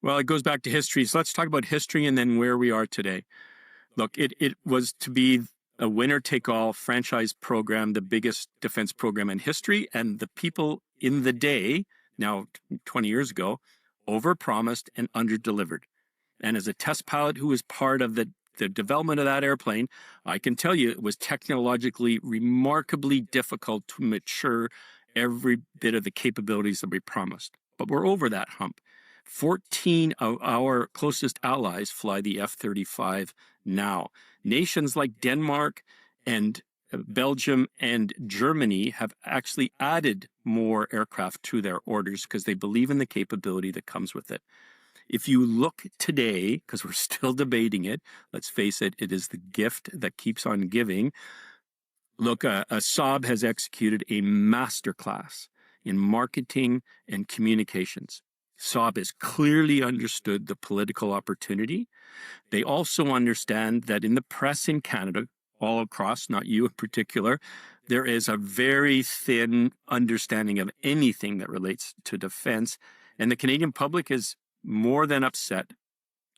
Well, it goes back to history. So let's talk about history and then where we are today. Look, it was to be a winner-take-all franchise program, the biggest defense program in history, and the people in the day, now 20 years ago, overpromised and underdelivered. And as a test pilot who was part of the development of that airplane, I can tell you it was technologically remarkably difficult to mature every bit of the capabilities that we promised. But we're over that hump. 14 of our closest allies fly the F-35 now. Nations like Denmark and Belgium and Germany have actually added more aircraft to their orders because they believe in the capability that comes with it. If you look today, because we're still debating it, let's face it, it is the gift that keeps on giving. Look, SAAB has executed a masterclass in marketing and communications. SAAB has clearly understood the political opportunity. They also understand that in the press in Canada, all across, not you in particular, there is a very thin understanding of anything that relates to defense. And the Canadian public is more than upset,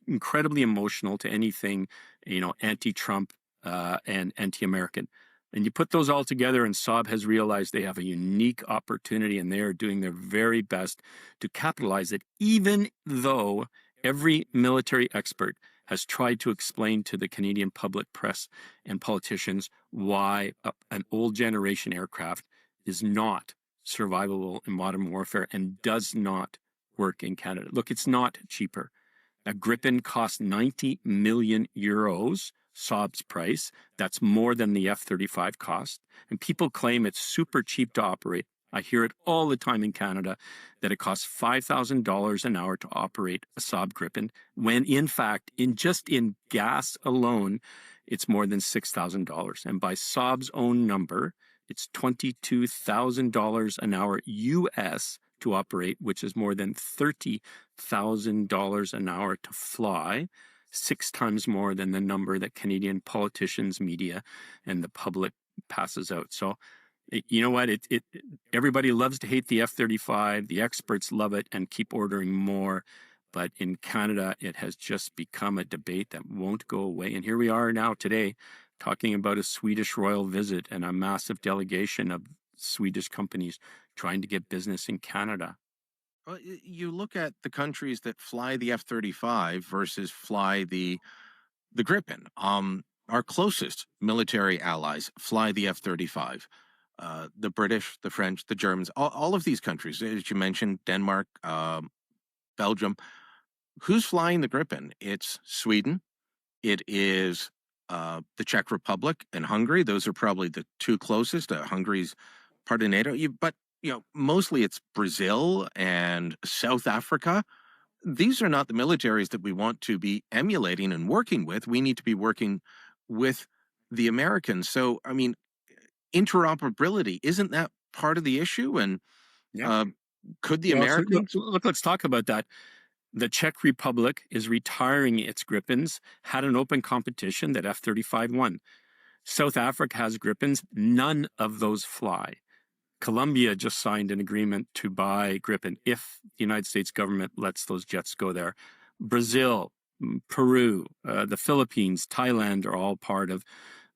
incredibly emotional to anything, anti-Trump and anti-American. And you put those all together, and SAAB has realized they have a unique opportunity, and they are doing their very best to capitalize it, even though every military expert has tried to explain to the Canadian public, press, and politicians why an old generation aircraft is not survivable in modern warfare and does not work in Canada. Look, it's not cheaper. A Gripen costs 90 million euros, SAAB's price. That's more than the F-35 cost. And people claim it's super cheap to operate. I hear it all the time in Canada that it costs $5,000 an hour to operate a SAAB Gripen, when in fact, in gas alone, it's more than $6,000. And by SAAB's own number, it's $22,000 an hour US to operate, which is more than $30,000 an hour to fly, 6 times more than the number that Canadian politicians, media, and the public passes out. So, you know what? Everybody loves to hate the F-35. The experts love it and keep ordering more. But in Canada, it has just become a debate that won't go away. And here we are now today talking about a Swedish royal visit and a massive delegation of Swedish companies trying to get business in Canada. Well, you look at the countries that fly the F-35 versus fly the Gripen. Our closest military allies fly the F-35. The British, the French, the Germans, all of these countries, as you mentioned, Denmark, Belgium. Who's flying the Gripen? It's Sweden. It is the Czech Republic and Hungary. Those are probably the 2 closest. Hungary's part of NATO. But mostly it's Brazil and South Africa. These are not the militaries that we want to be emulating and working with. We need to be working with the Americans. So, I mean, interoperability, isn't that part of the issue? And could the Americans... So look, let's talk about that. The Czech Republic is retiring its Gripens, had an open competition that F-35 won. South Africa has Gripens. None of those fly. Colombia just signed an agreement to buy Gripen if the United States government lets those jets go there. Brazil, Peru, the Philippines, Thailand are all part of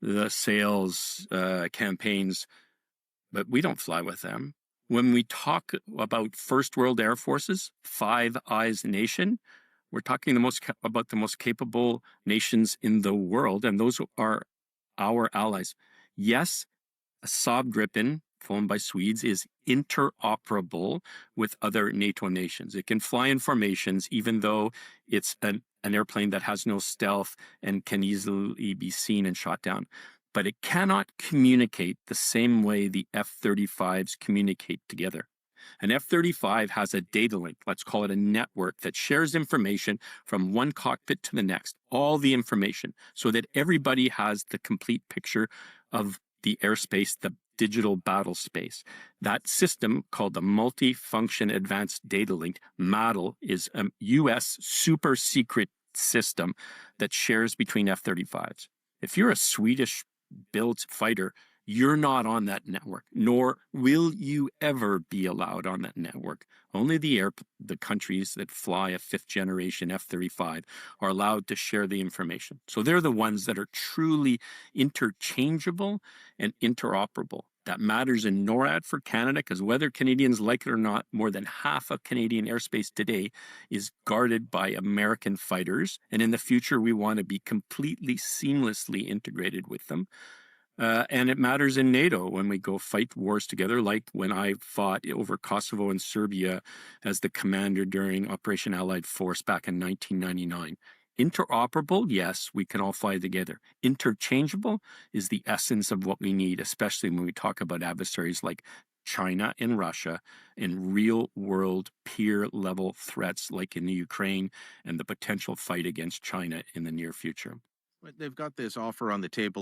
the sales campaigns, but we don't fly with them. When we talk about first world air forces, Five Eyes nation, we're talking about the most capable nations in the world, and those are our allies. Yes, a SAAB Gripen flown by Swedes is interoperable with other NATO nations. It can fly in formations, even though it's an airplane that has no stealth and can easily be seen and shot down. But it cannot communicate the same way the F-35s communicate together. An F-35 has a data link, let's call it a network, that shares information from one cockpit to the next, all the information, so that everybody has the complete picture of the airspace, the digital battle space. That system, called the Multi-Function Advanced Data Link, MADL, is a U.S. super secret system that shares between F-35s. If you're a Swedish-built fighter, You're not on that network, nor will you ever be allowed on that network. Only the countries that fly a fifth generation F-35 are allowed to share the information. So they're the ones that are truly interchangeable and interoperable. That matters in NORAD for Canada, because whether Canadians like it or not, more than half of Canadian airspace today is guarded by American fighters. And in the future, we want to be completely seamlessly integrated with them. And it matters in NATO when we go fight wars together, like when I fought over Kosovo and Serbia as the commander during Operation Allied Force back in 1999. Interoperable, yes, we can all fly together. Interchangeable is the essence of what we need, especially when we talk about adversaries like China and Russia and real world peer level threats like in the Ukraine and the potential fight against China in the near future. But they've got this offer on the table